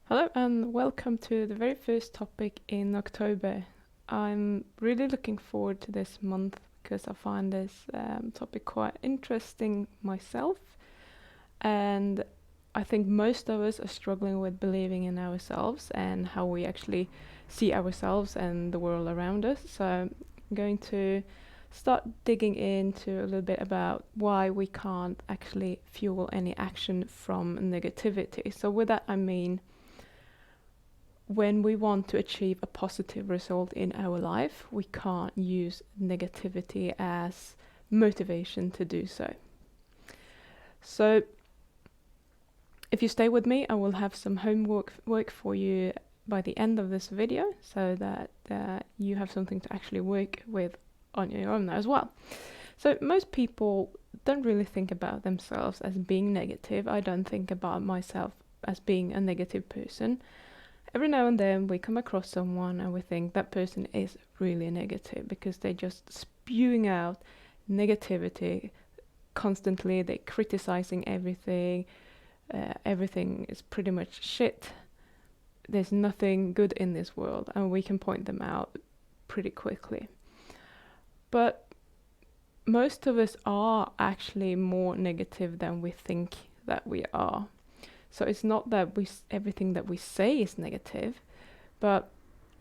Hello and welcome to the very first topic in October. I'm really looking forward to this month because I find this topic quite interesting myself, and I think most of us are struggling with believing in ourselves and how we actually see ourselves and the world around us. So I'm going to start digging into a little bit about why we can't actually fuel any action from negativity. So with that I mean, when we want to achieve a positive result in our life, we can't use negativity as motivation to do so. So, if you stay with me, I will have some homework for you by the end of this video, so that you have something to actually work with on your own as well. So, most people don't really think about themselves as being negative. I don't think about myself as being a negative person. Every now and then we come across someone and we think that person is really negative because they're just spewing out negativity constantly. They're criticizing everything. Everything is pretty much shit. There's nothing good in this world, and we can point them out pretty quickly. But most of us are actually more negative than we think that we are. So it's not that everything that we say is negative, but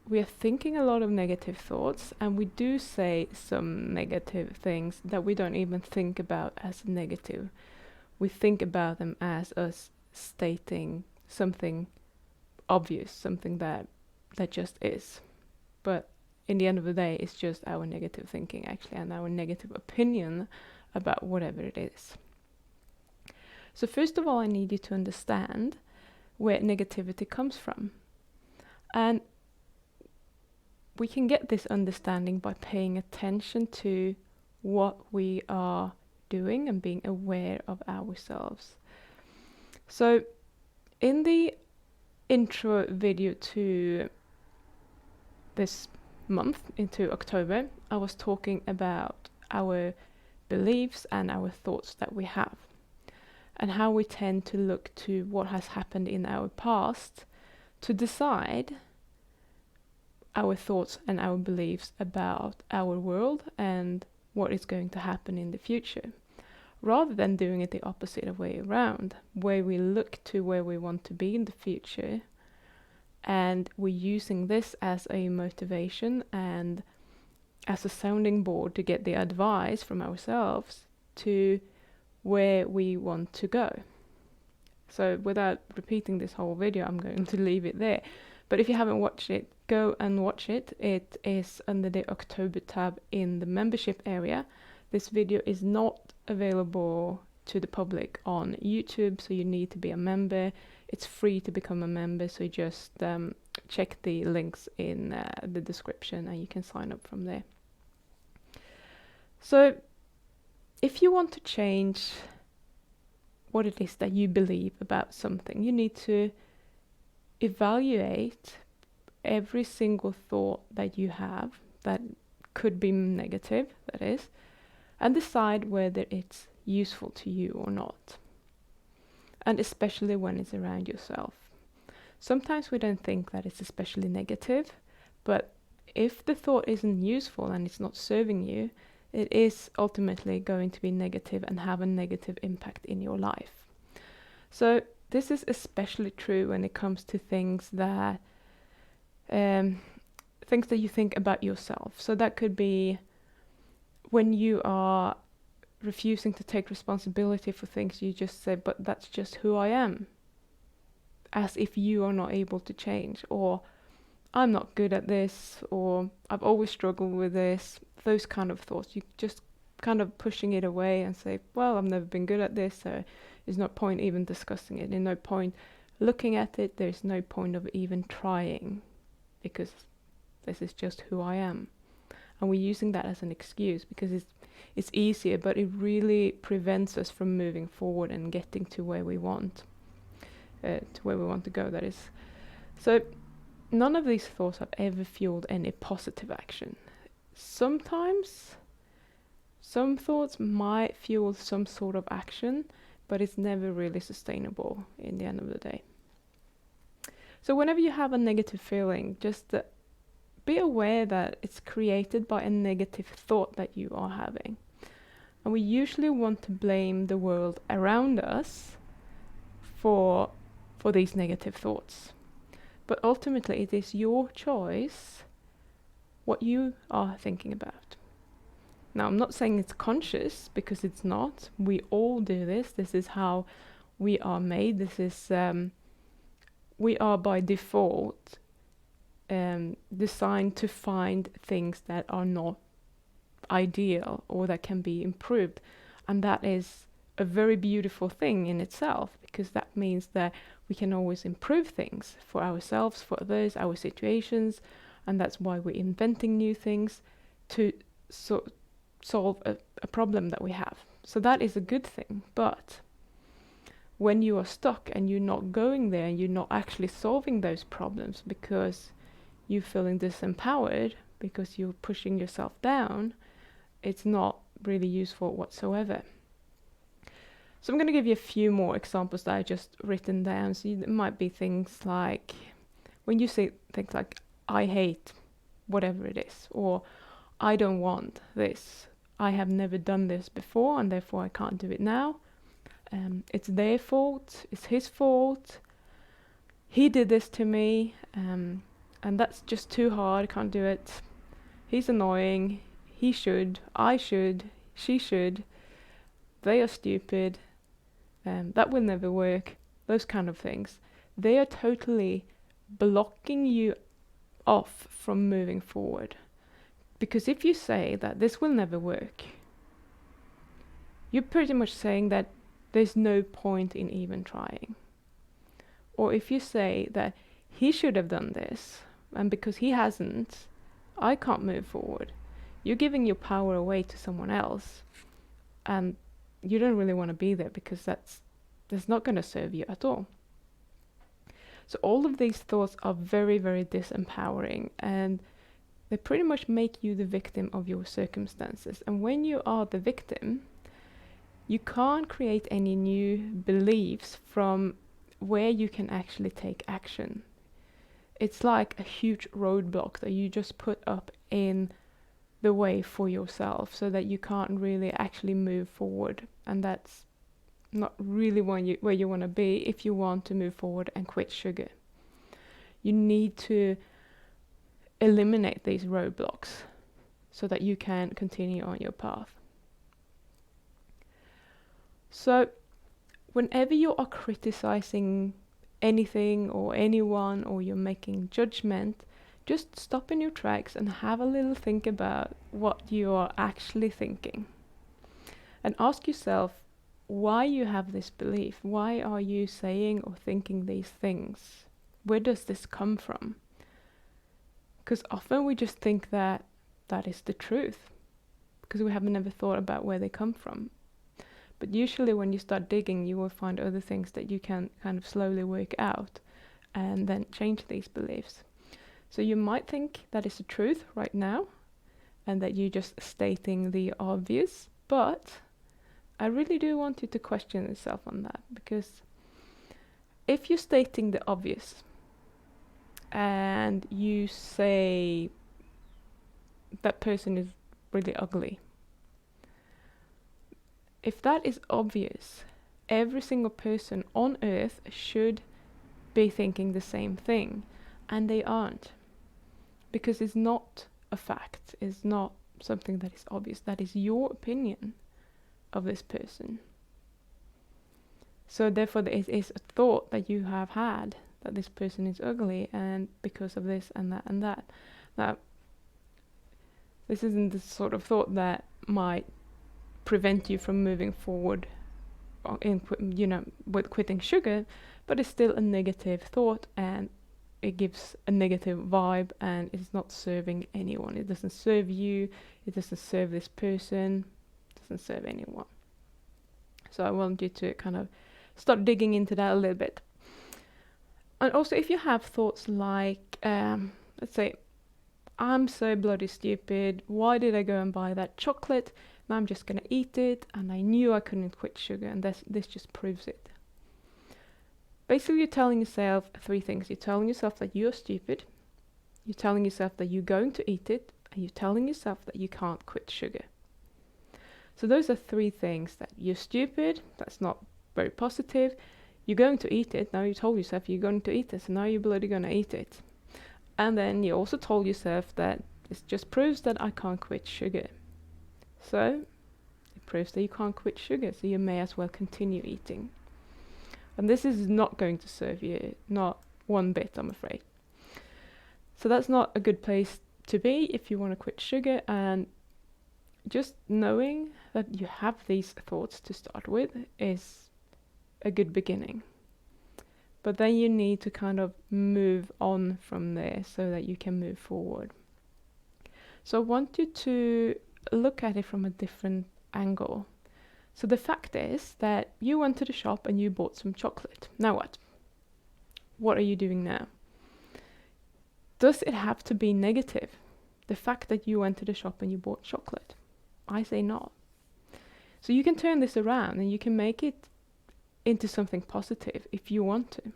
we are thinking a lot of negative thoughts, and we do say some negative things that we don't even think about as negative. We think about them as us stating something obvious, something that just is. But in the end of the day, it's just our negative thinking actually, and our negative opinion about whatever it is. So first of all, I need you to understand where negativity comes from. And we can get this understanding by paying attention to what we are doing and being aware of ourselves. So in the intro video to this month, into October, I was talking about our beliefs and our thoughts that we have, and how we tend to look to what has happened in our past to decide our thoughts and our beliefs about our world and what is going to happen in the future, rather than doing it the opposite way around, where we look to where we want to be in the future, and we're using this as a motivation and as a sounding board to get the advice from ourselves to where we want to go. So without repeating this whole video, I'm going to leave it there. But if you haven't watched it, go and watch it. It is under the October tab in the membership area. This video is not available to the public on YouTube, so you need to be a member. It's free to become a member, so you just check the links in the description and you can sign up from there. So if you want to change what it is that you believe about something, you need to evaluate every single thought that you have that could be negative, that is, and decide whether it's useful to you or not. And especially when it's around yourself. Sometimes we don't think that it's especially negative, but if the thought isn't useful and it's not serving you, it is ultimately going to be negative and have a negative impact in your life. So this is especially true when it comes to things that you think about yourself. So that could be when you are refusing to take responsibility for things, you just say, but that's just who I am, as if you are not able to change, or I'm not good at this, or I've always struggled with this. Those kind of thoughts, you just kind of pushing it away and say, well, I've never been good at this, so there's no point even discussing it. There's no point looking at it. There's no point of even trying, because this is just who I am. And we're using that as an excuse because it's easier, but it really prevents us from moving forward and getting to where we want to go, that is. So none of these thoughts have ever fueled any positive action. Sometimes some thoughts might fuel some sort of action, but it's never really sustainable in the end of the day. So whenever you have a negative feeling, just be aware that it's created by a negative thought that you are having. And we usually want to blame the world around us for these negative thoughts. But ultimately it is your choice what you are thinking about. Now, I'm not saying it's conscious, because it's not. We all do this. This is how we are made. This is we are by default designed to find things that are not ideal or that can be improved, and that is a very beautiful thing in itself, because that means that we can always improve things for ourselves, for others, our situations, and that's why we're inventing new things to solve a problem that we have. So that is a good thing. But when you are stuck and you're not going there and you're not actually solving those problems because you're feeling disempowered, because you're pushing yourself down, it's not really useful whatsoever. So I'm going to give you a few more examples that I just written down. So it might be things like, when you say things like, I hate whatever it is, or I don't want this, I have never done this before and therefore I can't do it now. It's their fault, it's his fault, he did this to me, and that's just too hard, I can't do it. He's annoying, he should, I should, she should, they are stupid, that will never work, those kind of things. They are totally blocking you off from moving forward. Because if you say that this will never work, you're pretty much saying that there's no point in even trying. Or if you say that he should have done this, and because he hasn't, I can't move forward, you're giving your power away to someone else, and you don't really want to be there, because that's not going to serve you at all. So all of these thoughts are very, very disempowering, and they pretty much make you the victim of your circumstances. And when you are the victim, you can't create any new beliefs from where you can actually take action. It's like a huge roadblock that you just put up in the way for yourself, so that you can't really actually move forward. And that's not really where you want to be if you want to move forward and quit sugar. You need to eliminate these roadblocks so that you can continue on your path. So whenever you are criticizing anything or anyone, or you're making judgment, just stop in your tracks and have a little think about what you are actually thinking. And ask yourself why you have this belief. Why are you saying or thinking these things? Where does this come from? Because often we just think that that is the truth, because we have never thought about where they come from. But usually when you start digging, you will find other things that you can kind of slowly work out and then change these beliefs. So you might think that is the truth right now and that you're just stating the obvious, but I really do want you to question yourself on that, because if you're stating the obvious and you say that person is really ugly, if that is obvious, every single person on earth should be thinking the same thing, and they aren't, because it's not a fact, it's not something that is obvious, that is your opinion of this person. So therefore there is a thought that you have had that this person is ugly, and because of this and that and that. Now, this isn't the sort of thought that might prevent you from moving forward with quitting sugar, but it's still a negative thought, and it gives a negative vibe, and it's not serving anyone. It doesn't serve you, it doesn't serve this person, it doesn't serve anyone. So I want you to kind of start digging into that a little bit. And also, if you have thoughts like, let's say, I'm so bloody stupid, why did I go and buy that chocolate? Now I'm just going to eat it, and I knew I couldn't quit sugar, and this just proves it. Basically, you're telling yourself three things. You're telling yourself that you're stupid, you're telling yourself that you're going to eat it, and you're telling yourself that you can't quit sugar. So those are three things: that you're stupid, that's not very positive. You're going to eat it. Now you told yourself you're going to eat it, so now you're bloody gonna eat it. And then you also told yourself that this just proves that I can't quit sugar. So it proves that you can't quit sugar, so you may as well continue eating. And this is not going to serve you, not one bit, I'm afraid. So that's not a good place to be if you want to quit sugar, and just knowing that you have these thoughts to start with is a good beginning. But then you need to kind of move on from there so that you can move forward. So I want you to look at it from a different angle. So the fact is that you went to the shop and you bought some chocolate. Now what? What are you doing now? Does it have to be negative? The fact that you went to the shop and you bought chocolate? I say not. So you can turn this around and you can make it into something positive if you want to.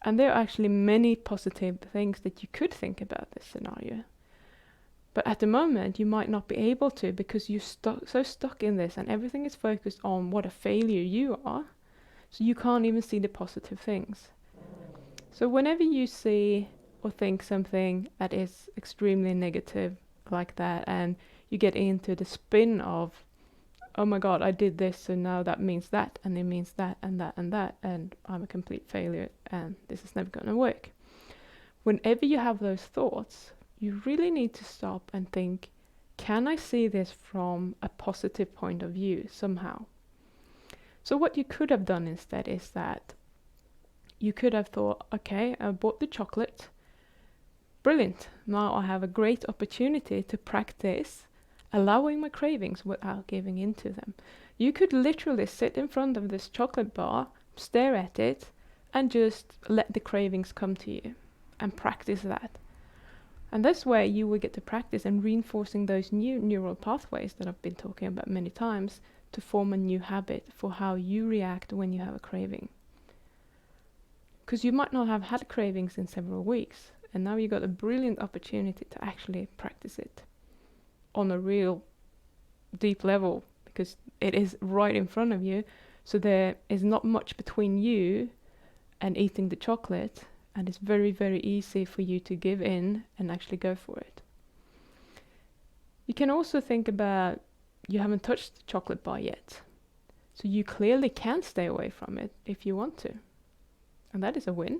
And there are actually many positive things that you could think about this scenario. But at the moment, you might not be able to because you're so stuck in this and everything is focused on what a failure you are. So you can't even see the positive things. So whenever you see or think something that is extremely negative like that, and you get into the spin of, oh my god, I did this, so now that means that, and it means that, and that, and that, and I'm a complete failure, and this is never going to work. Whenever you have those thoughts, you really need to stop and think, can I see this from a positive point of view somehow? So what you could have done instead is that you could have thought, okay, I bought the chocolate. Brilliant. Now I have a great opportunity to practice allowing my cravings without giving in to them. You could literally sit in front of this chocolate bar, stare at it, and just let the cravings come to you and practice that. And this way you will get to practice and reinforcing those new neural pathways that I've been talking about many times to form a new habit for how you react when you have a craving. Because you might not have had cravings in several weeks, and now you got a brilliant opportunity to actually practice it on a real deep level, because it is right in front of you. So there is not much between you and eating the chocolate, and it's very, very easy for you to give in and actually go for it. You can also think about, you haven't touched the chocolate bar yet, so you clearly can stay away from it if you want to. And that is a win,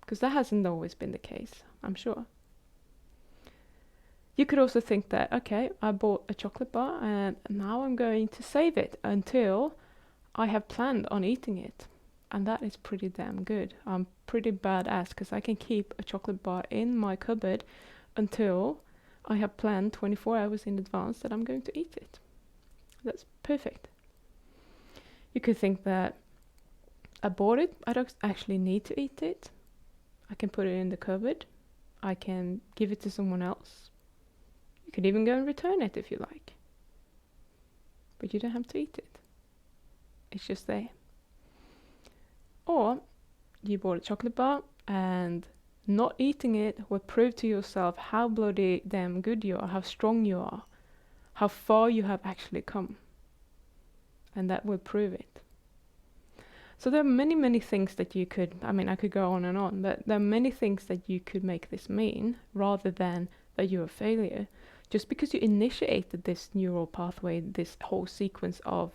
because that hasn't always been the case, I'm sure. You could also think that, okay, I bought a chocolate bar and now I'm going to save it until I have planned on eating it. And that is pretty damn good. I'm pretty badass because I can keep a chocolate bar in my cupboard until I have planned 24 hours in advance that I'm going to eat it. That's perfect. You could think that I bought it, I don't actually need to eat it. I can put it in the cupboard. I can give it to someone else. You could even go and return it if you like. But you don't have to eat it. It's just there. Or you bought a chocolate bar and not eating it will prove to yourself how bloody damn good you are, how strong you are, how far you have actually come. And that will prove it. So there are many, many things that you could, I could go on, but there are many things that you could make this mean rather than that you're a failure. Just because you initiated this neural pathway, this whole sequence of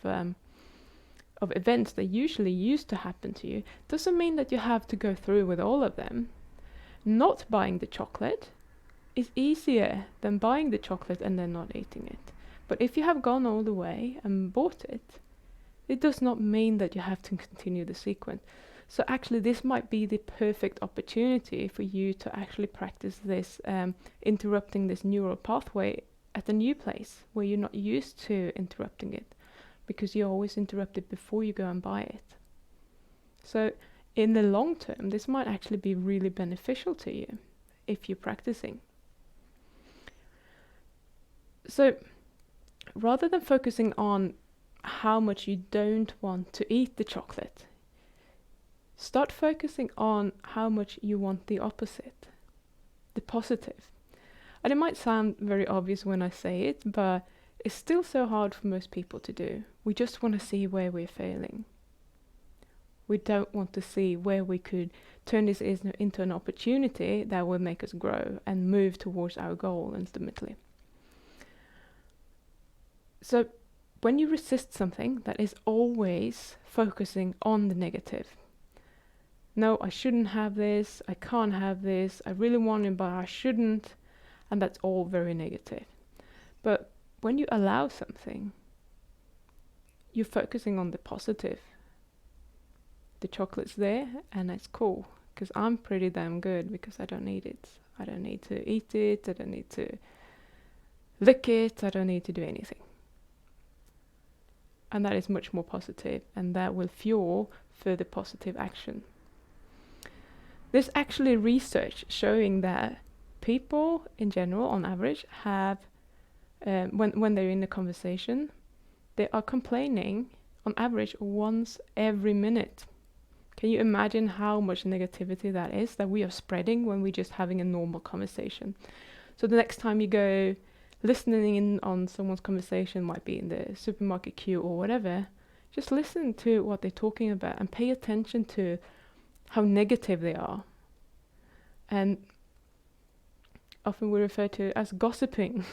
events that usually used to happen to you, doesn't mean that you have to go through with all of them. Not buying the chocolate is easier than buying the chocolate and then not eating it. But if you have gone all the way and bought it, it does not mean that you have to continue the sequence. So actually this might be the perfect opportunity for you to actually practice this, interrupting this neural pathway at a new place where you're not used to interrupting it, because you always interrupt it before you go and buy it. So in the long term, this might actually be really beneficial to you if you're practicing. So rather than focusing on how much you don't want to eat the chocolate, Start focusing on how much you want the opposite, the positive. And it might sound very obvious when I say it, but it's still so hard for most people to do. We just want to see where we're failing. We don't want to see where we could turn this into an opportunity that will make us grow and move towards our goal ultimately. So when you resist something that is always focusing on the negative, no, I shouldn't have this, I can't have this, I really want it but I shouldn't, and that's all very negative. But when you allow something, you're focusing on the positive. The chocolate's there and it's cool because I'm pretty damn good because I don't need it. I don't need to eat it, I don't need to lick it, I don't need to do anything. And that is much more positive, and that will fuel further positive action. There's actually research showing that people in general, on average, have, when they're in a conversation, they are complaining on average once every minute. Can you imagine how much negativity that is that we are spreading when we're just having a normal conversation? So the next time you go listening in on someone's conversation, might be in the supermarket queue or whatever, just listen to what they're talking about and pay attention to how negative they are. And often we refer to it as gossiping.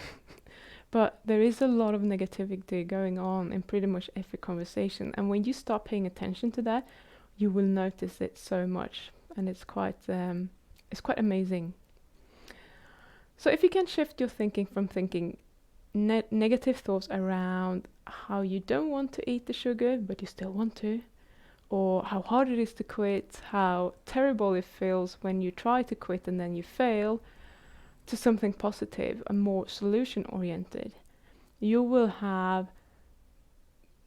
But there is a lot of negativity going on in pretty much every conversation. And when you start paying attention to that, you will notice it so much. And it's quite amazing. So if you can shift your thinking from thinking negative thoughts around how you don't want to eat the sugar, but you still want to, or how hard it is to quit, how terrible it feels when you try to quit and then you fail, to something positive and more solution oriented, you will have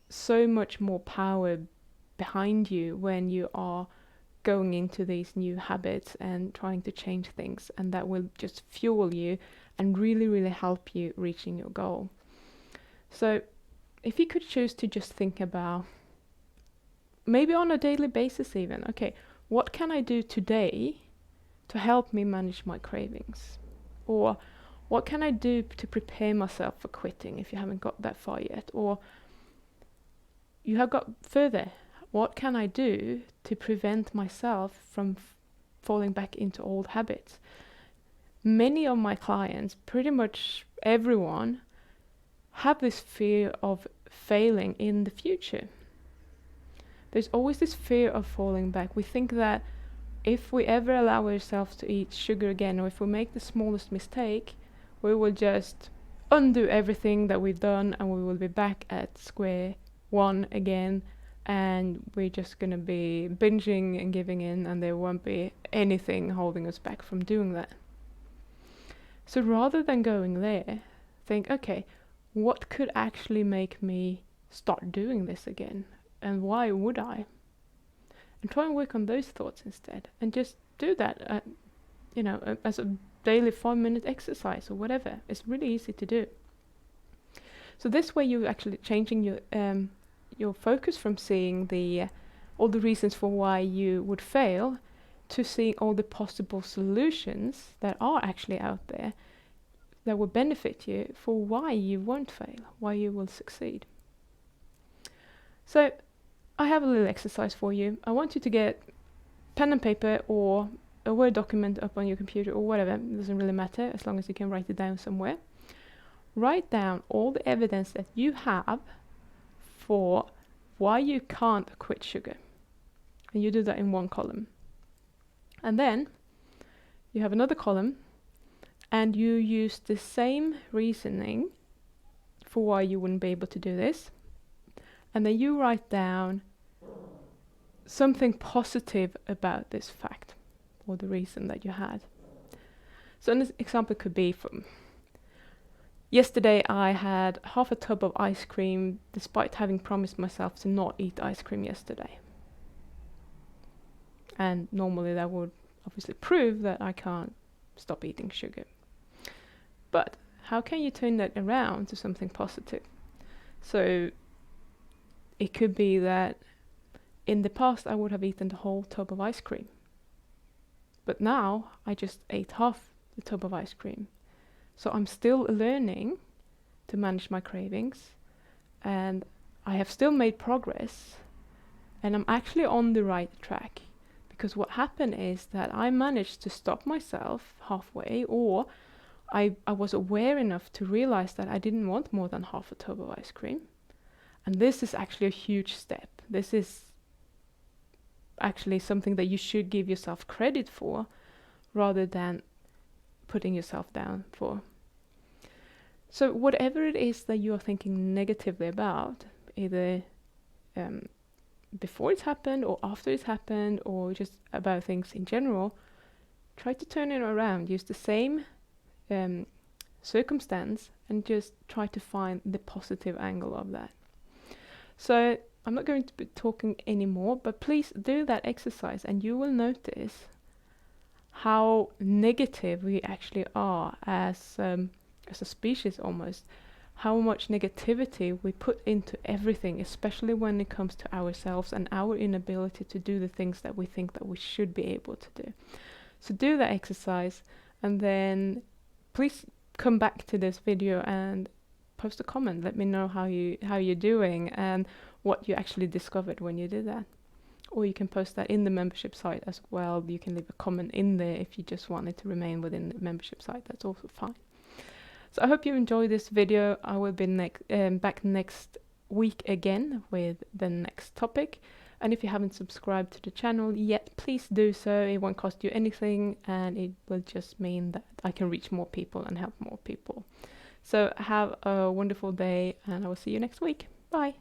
so much more power behind you when you are going into these new habits and trying to change things, and that will just fuel you and really, really help you reaching your goal. So if you could choose to just think about, maybe on a daily basis even, okay, what can I do today to help me manage my cravings? Or what can I do to prepare myself for quitting if you haven't got that far yet? Or you have got further. What can I do to prevent myself from falling back into old habits? Many of my clients, pretty much everyone, have this fear of failing in the future. There's always this fear of falling back. We think that if we ever allow ourselves to eat sugar again, or if we make the smallest mistake, we will just undo everything that we've done and we will be back at square one again, and we're just going to be binging and giving in, and there won't be anything holding us back from doing that. So rather than going there, think, okay, what could actually make me start doing this again? And why would I? And try and work on those thoughts instead, and just do that, as a daily 5-minute exercise or whatever. It's really easy to do. So this way, you're actually changing your focus from seeing all the reasons for why you would fail to seeing all the possible solutions that are actually out there that will benefit you for why you won't fail, why you will succeed. So I have a little exercise for you. I want you to get pen and paper or a Word document up on your computer or whatever. It doesn't really matter as long as you can write it down somewhere. Write down all the evidence that you have for why you can't quit sugar. And you do that in one column. And then you have another column and you use the same reasoning for why you wouldn't be able to do this. And then you write down something positive about this fact or the reason that you had. So an example could be from yesterday I had half a tub of ice cream despite having promised myself to not eat ice cream yesterday. And normally that would obviously prove that I can't stop eating sugar. But how can you turn that around to something positive? So it could be that in the past I would have eaten the whole tub of ice cream. But now I just ate half the tub of ice cream. So I'm still learning to manage my cravings, and I have still made progress, and I'm actually on the right track. Because what happened is that I managed to stop myself halfway, or I was aware enough to realize that I didn't want more than half a tub of ice cream. And this is actually a huge step. This is actually something that you should give yourself credit for, rather than putting yourself down for. So whatever it is that you are thinking negatively about, either before it's happened or after it's happened, or just about things in general, try to turn it around. Use the same circumstance and just try to find the positive angle of that. So I'm not going to be talking anymore, but please do that exercise and you will notice how negative we actually are as a species almost. How much negativity we put into everything, especially when it comes to ourselves and our inability to do the things that we think that we should be able to do. So do that exercise, and then please come back to this video and post a comment. Let me know how you're doing and what you actually discovered when you did that. Or you can post that in the membership site as well. You can leave a comment in there if you just want it to remain within the membership site. That's also fine. So I hope you enjoyed this video. I will be back next week again with the next topic. And if you haven't subscribed to the channel yet, please do so. It won't cost you anything, and it will just mean that I can reach more people and help more people. So have a wonderful day, and I will see you next week. Bye.